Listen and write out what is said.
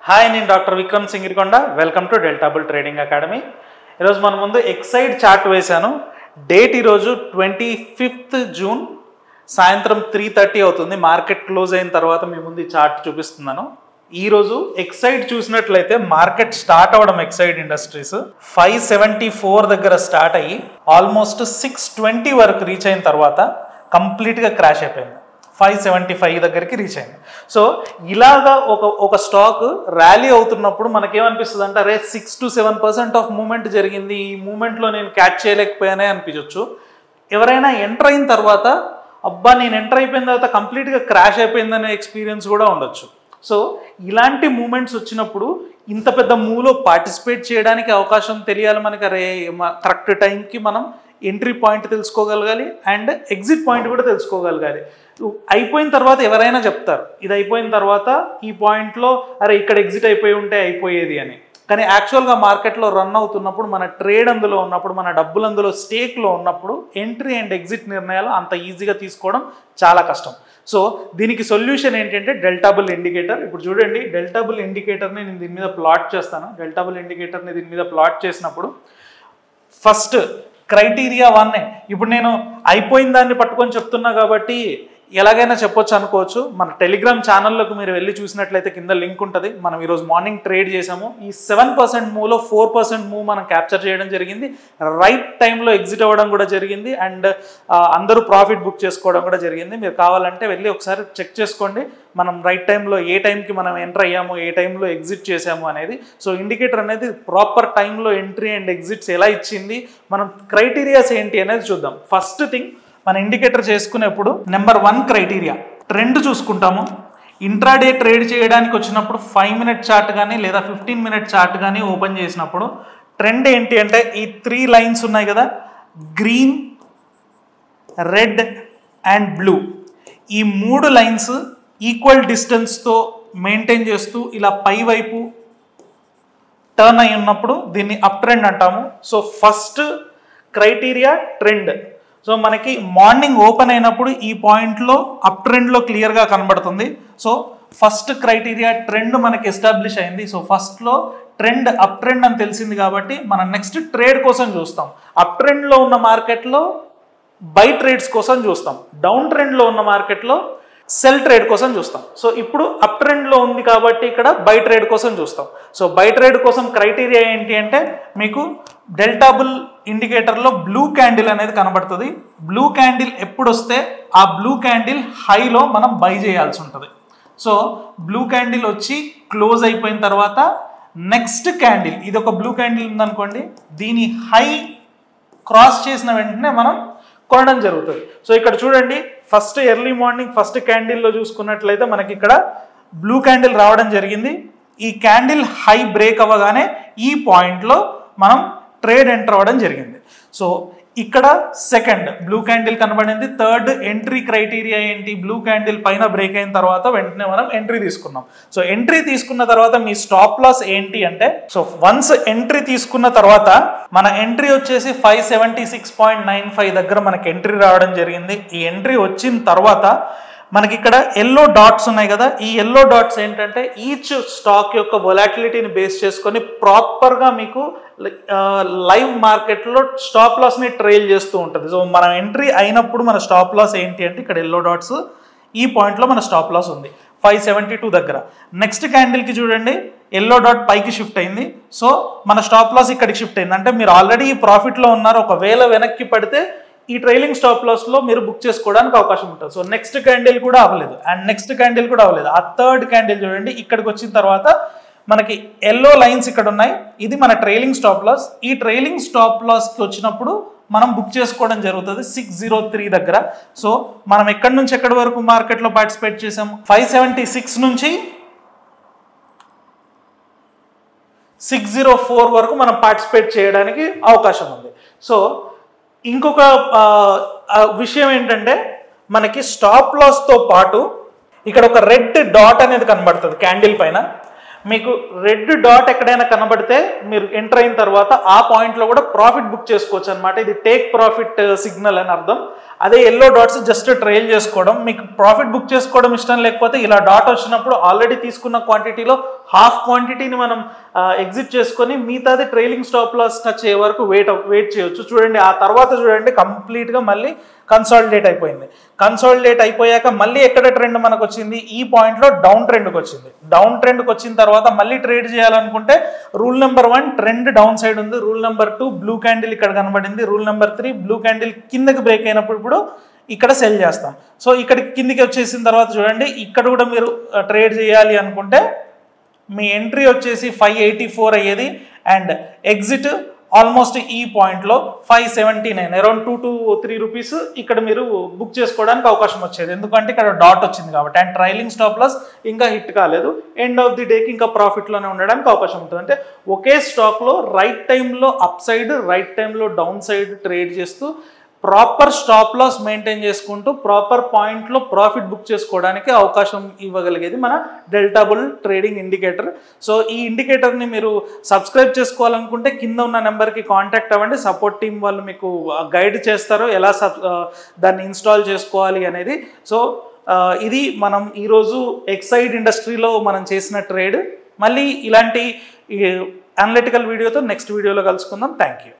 Hi, నేను doctor Vikram Singirikonda. Welcome to delta bull trading academy. ఈరోజు మన ముందు ఎక్సైడ్ చార్ట్ వేశాను. డేట్ ఈరోజు 25th జూన్ సాయంత్రం 3:30 అవుతుంది. మార్కెట్ క్లోజ్ అయిన తర్వాత మీ ముందు ఈ చార్ట్ చూపిస్తున్నాను. ఈరోజు ఎక్సైడ్ చూసినట్లయితే మార్కెట్ స్టార్ట్ అవ్వడం ఎక్సైడ్ ఇండస్ట్రీస్ 574 దగ్గర స్టార్ట్ అయ్యి ఆల్మోస్ట్ 620 వరకు రీచ్ అయిన తర్వాత కంప్లీట్గా క్రాష్ అయిపోయింది. 575 దగ్గరికి రీచ్ అయింది. సో ఇలాగా ఒక స్టాక్ ర్యాలీ అవుతున్నప్పుడు మనకేమనిపిస్తుంది అంటే అరే 6 to 7% ఆఫ్ మూమెంట్ జరిగింది, ఈ మూమెంట్లో నేను క్యాచ్ చేయలేకపోయానే అనిపించవచ్చు. ఎవరైనా ఎంటర్ అయిన తర్వాత అబ్బా నేను ఎంటర్ అయిపోయిన తర్వాత కంప్లీట్గా క్రాష్ అయిపోయిందనే ఎక్స్పీరియన్స్ కూడా ఉండొచ్చు. సో ఇలాంటి మూమెంట్స్ వచ్చినప్పుడు ఇంత పెద్ద మూవ్లో పార్టిసిపేట్ చేయడానికి అవకాశం తెలియాలి మనకి. అరే కరెక్ట్ టైంకి మనం ఎంట్రీ పాయింట్ తెలుసుకోగలగాలి అండ్ ఎగ్జిట్ పాయింట్ కూడా తెలుసుకోగలగాలి. అయిపోయిన తర్వాత ఎవరైనా చెప్తారు ఇది అయిపోయిన తర్వాత ఈ పాయింట్లో అరే ఇక్కడ ఎగ్జిట్ అయిపోయి ఉంటే అయిపోయేది అని. కానీ యాక్చువల్గా మార్కెట్లో రన్ అవుతున్నప్పుడు మన ట్రేడ్ అందులో ఉన్నప్పుడు మన డబ్బులు అందులో స్టేక్లో ఉన్నప్పుడు ఎంట్రీ అండ్ ఎగ్జిట్ నిర్ణయాలు అంత ఈజీగా తీసుకోవడం చాలా కష్టం. సో దీనికి సొల్యూషన్ ఏంటంటే డెల్టా బుల్ ఇండికేటర్. ఇప్పుడు చూడండి, డెల్టా బుల్ ఇండికేటర్ని నేను దీని మీద ప్లాట్ చేస్తాను. డెల్టా బుల్ ఇండికేటర్ని దీని మీద ప్లాట్ చేసినప్పుడు ఫస్ట్ క్రైటీరియా 1. ఇప్పుడు నేను అయిపోయిన దాన్ని పట్టుకొని చెప్తున్నా కాబట్టి ఎలాగైనా చెప్పొచ్చు అనుకోవచ్చు. మన టెలిగ్రామ్ ఛానల్లోకి మీరు వెళ్ళి చూసినట్లయితే కింద లింక్ ఉంటుంది. మనం ఈరోజు మార్నింగ్ ట్రేడ్ చేసాము. ఈ 7% మూవ్లో 4% మూవ్ మనం క్యాప్చర్ చేయడం జరిగింది. రైట్ టైంలో ఎగ్జిట్ అవ్వడం కూడా జరిగింది అండ్ అందరూ ప్రాఫిట్ బుక్ చేసుకోవడం కూడా జరిగింది. మీరు కావాలంటే వెళ్ళి ఒకసారి చెక్ చేసుకోండి మనం రైట్ టైంలో ఏ టైంకి మనం ఎంటర్ అయ్యాము, ఏ టైంలో ఎగ్జిట్ చేసాము అనేది. సో ఇండికేటర్ అనేది ప్రాపర్ టైంలో ఎంట్రీ అండ్ ఎగ్జిట్స్ ఎలా ఇచ్చింది, మనం క్రైటీరియాస్ ఏంటి అనేది చూద్దాం. ఫస్ట్ థింగ్, మన ఇండికేటర్ చేసుకునేప్పుడు నెంబర్ 1 క్రైటీరియా ట్రెండ్ చూసుకుంటాము. ఇంట్రాడే ట్రేడ్ చేయడానికి వచ్చినప్పుడు 5 minute చార్ట్ కానీ లేదా 15 minute చార్ట్ కానీ ఓపెన్ చేసినప్పుడు ట్రెండ్ ఏంటి అంటే ఈ 3 లైన్స్ ఉన్నాయి కదా, గ్రీన్, రెడ్ అండ్ బ్లూ. ఈ 3 లైన్స్ ఈక్వల్ డిస్టెన్స్తో మెయింటైన్ చేస్తూ ఇలా పై వైపు టర్న్ అయి ఉన్నప్పుడు దీన్ని అప్ ట్రెండ్ అంటాము. So first criteria trend. So మనకి మార్నింగ్ ఓపెన్ అయినప్పుడు ఈ పాయింట్లో అప్ ట్రెండ్లో క్లియర్గా కనబడుతుంది. సో ఫస్ట్ క్రైటీరియా ట్రెండ్ మనకి ఎస్టాబ్లిష్ అయింది. సో ఫస్ట్లో ట్రెండ్ అప్ ట్రెండ్ అని తెలిసింది కాబట్టి మనం నెక్స్ట్ ట్రేడ్ కోసం చూస్తాం. అప్ ట్రెండ్లో ఉన్న మార్కెట్లో బై ట్రేడ్స్ కోసం చూస్తాం, డౌన్ ట్రెండ్లో ఉన్న మార్కెట్లో సెల్ ట్రేడ్ కోసం చూస్తాం. సో ఇప్పుడు అప్ ట్రెండ్లో ఉంది కాబట్టి ఇక్కడ బై ట్రేడ్ కోసం చూస్తాం. సో బై ట్రేడ్ కోసం క్రైటీరియా ఏంటి అంటే మీకు డెల్టా బుల్ ఇండికేటర్లో బ్లూ క్యాండిల్ అనేది కనబడుతుంది. బ్లూ క్యాండిల్ ఎప్పుడు వస్తే ఆ బ్లూ క్యాండిల్ హైలో మనం బై చేయాల్సి ఉంటుంది. సో బ్లూ క్యాండిల్ వచ్చి క్లోజ్ అయిపోయిన తర్వాత నెక్స్ట్ క్యాండిల్, ఇది ఒక బ్లూ క్యాండిల్ ఉందనుకోండి, దీని హై క్రాస్ చేసిన వెంటనే మనం కొనడం జరుగుతుంది. సో ఇక్కడ చూడండి, ఫస్ట్ ఎర్లీ మార్నింగ్ ఫస్ట్ క్యాండిల్లో చూసుకున్నట్లయితే మనకి ఇక్కడ బ్లూ క్యాండిల్ రావడం జరిగింది. ఈ క్యాండిల్ హై బ్రేక్ అవ్వగానే ఈ పాయింట్లో మనం ట్రేడ్ ఎంటర్ అవ్వడం జరిగింది. సో ఇక్కడ సెకండ్ బ్లూ క్యాండిల్ కనబడింది. థర్డ్ ఎంట్రీ క్రైటీరియా ఏంటి, బ్లూ క్యాండిల్ పైన బ్రేక్ అయిన తర్వాత వెంటనే మనం ఎంట్రీ తీసుకున్నాం. సో ఎంట్రీ తీసుకున్న తర్వాత మీ స్టాప్ లాస్ ఏంటి అంటే, సో వన్స్ ఎంట్రీ తీసుకున్న తర్వాత మన ఎంట్రీ వచ్చేసి 576.95 దగ్గర మనకి ఎంట్రీ రావడం జరిగింది. ఈ ఎంట్రీ వచ్చిన తర్వాత మనకి ఇక్కడ ఎల్లో డాట్స్ ఉన్నాయి కదా, ఈ ఎల్లో డాట్స్ ఏంటంటే ఈచ్ స్టాక్ యొక్క వొలాటిలిటీని బేస్ చేసుకొని ప్రాపర్గా మీకు లైవ్ మార్కెట్లో స్టాప్ లాస్ని ట్రైల్ చేస్తూ ఉంటుంది. సో మనం ఎంట్రీ అయినప్పుడు మన స్టాప్ లాస్ ఏంటి అంటే ఇక్కడ ఎల్లో డాట్స్, ఈ పాయింట్లో మన స్టాప్ లాస్ ఉంది 572 దగ్గర. నెక్స్ట్ క్యాండిల్కి చూడండి, ఎల్లో డాట్ పైకి షిఫ్ట్ అయింది. సో మన స్టాప్ లాస్ ఇక్కడికి షిఫ్ట్ అయింది. అంటే మీరు ఆల్రెడీ ప్రాఫిట్లో ఉన్నారు, ఒకవేళ వెనక్కి పడితే ఈ ట్రైలింగ్ స్టాప్ లాస్లో మీరు బుక్ చేసుకోవడానికి అవకాశం ఉంటుంది. సో నెక్స్ట్ క్యాండిల్ కూడా అవ్వలేదు అండ్ నెక్స్ట్ క్యాండిల్ కూడా అవ్వలేదు. ఆ థర్డ్ క్యాండిల్ చూడండి, ఇక్కడికి వచ్చిన తర్వాత మనకి ఎల్లో లైన్స్ ఇక్కడ ఉన్నాయి, ఇది మన ట్రైలింగ్ స్టాప్ లాస్. ఈ ట్రైలింగ్ స్టాప్ లాస్కి వచ్చినప్పుడు మనం బుక్ చేసుకోవడం జరుగుతుంది 603 దగ్గర. సో మనం ఎక్కడి నుంచి ఎక్కడి వరకు మార్కెట్లో పార్టిసిపేట్ చేసాము, 576 నుంచి 604 వరకు మనం పార్టిసిపేట్ చేయడానికి అవకాశం ఉంది. సో ఇంకొక విషయం ఏంటంటే మనకి స్టాప్ లాస్తో పాటు ఇక్కడ ఒక రెడ్ డాట్ అనేది కనబడుతుంది క్యాండిల్ పైన. మీకు రెడ్ డాట్ ఎక్కడైనా కనబడితే మీరు ఎంటర్ అయిన తర్వాత ఆ పాయింట్లో కూడా ప్రాఫిట్ బుక్ చేసుకోవచ్చు అనమాట. ఇది టేక్ ప్రాఫిట్ సిగ్నల్ అని అర్థం. అదే ఎల్లో డాట్స్ జస్ట్ ట్రైల్ చేసుకోవడం. మీకు ప్రాఫిట్ బుక్ చేసుకోవడం ఇష్టం లేకపోతే ఇలా డాట్ వచ్చినప్పుడు ఆల్రెడీ తీసుకున్న క్వాంటిటీలో హాఫ్ క్వాంటిటీని మనం ఎగ్జిట్ చేసుకొని మిగతాది ట్రైలింగ్ స్టాప్ లాస్ టచ్ అయ్యే వరకు వెయిట్ చేయొచ్చు. చూడండి ఆ తర్వాత చూడండి కంప్లీట్గా మళ్ళీ కన్సాలిడేట్ అయిపోయింది. కన్సాలిడేట్ అయిపోయాక మళ్ళీ ఎక్కడ ట్రెండ్ మనకు వచ్చింది, ఈ పాయింట్లో డౌన్ ట్రెండ్కి వచ్చింది. డౌన్ ట్రెండ్కి వచ్చిన తర్వాత మళ్ళీ ట్రేడ్ చేయాలనుకుంటే rule number 1 trend down side ఉంది, రూల్ నెంబర్ 2 బ్లూ క్యాండిల్ ఇక్కడ కనబడింది, రూల్ నెంబర్ 3 బ్లూ క్యాండిల్ కిందకి బ్రేక్ అయినప్పుడు ఇప్పుడు ఇక్కడ సెల్ చేస్తాం. సో ఇక్కడికి కిందికి వచ్చేసిన తర్వాత చూడండి ఇక్కడ కూడా మీరు ట్రేడ్ చేయాలి అనుకుంటే మీ ఎంట్రీ వచ్చేసి 584 అయ్యేది అండ్ ఎగ్జిట్ ఆల్మోస్ట్ ఈ పాయింట్లో 579 అరౌండ్ 2 to 3 రూపీస్ ఇక్కడ మీరు బుక్ చేసుకోవడానికి అవకాశం వచ్చేది. ఎందుకంటే ఇక్కడ డాట్ వచ్చింది కాబట్టి. అండ్ ట్రైలింగ్ స్టాప్ లాస్ ఇంకా హిట్ కాలేదు. ఎండ్ ఆఫ్ ది డేకి ఇంకా ప్రాఫిట్లోనే ఉండడానికి అవకాశం ఉంటుంది. అంటే ఒకే స్టాక్లో రైట్ టైంలో అప్ సైడ్, రైట్ టైంలో డౌన్ సైడ్ ట్రేడ్ చేస్తూ ప్రాపర్ స్టాప్ లాస్ మెయింటైన్ చేసుకుంటూ ప్రాపర్ పాయింట్లో ప్రాఫిట్ బుక్ చేసుకోవడానికి అవకాశం ఇవ్వగలిగేది మన delta bull trading indicator. So ఈ ఇండికేటర్ని మీరు సబ్స్క్రైబ్ చేసుకోవాలనుకుంటే కింద ఉన్న నెంబర్కి కాంటాక్ట్ అవ్వండి. సపోర్ట్ టీం వాళ్ళు మీకు గైడ్ చేస్తారు ఎలా దాన్ని ఇన్స్టాల్ చేసుకోవాలి అనేది. సో ఇది మనం ఈరోజు ఎక్సైడ్ ఇండస్ట్రీలో మనం చేసిన ట్రేడ్. మళ్ళీ ఇలాంటి అనలిటికల్ వీడియోతో నెక్స్ట్ వీడియోలో కలుసుకుందాం. Thank you.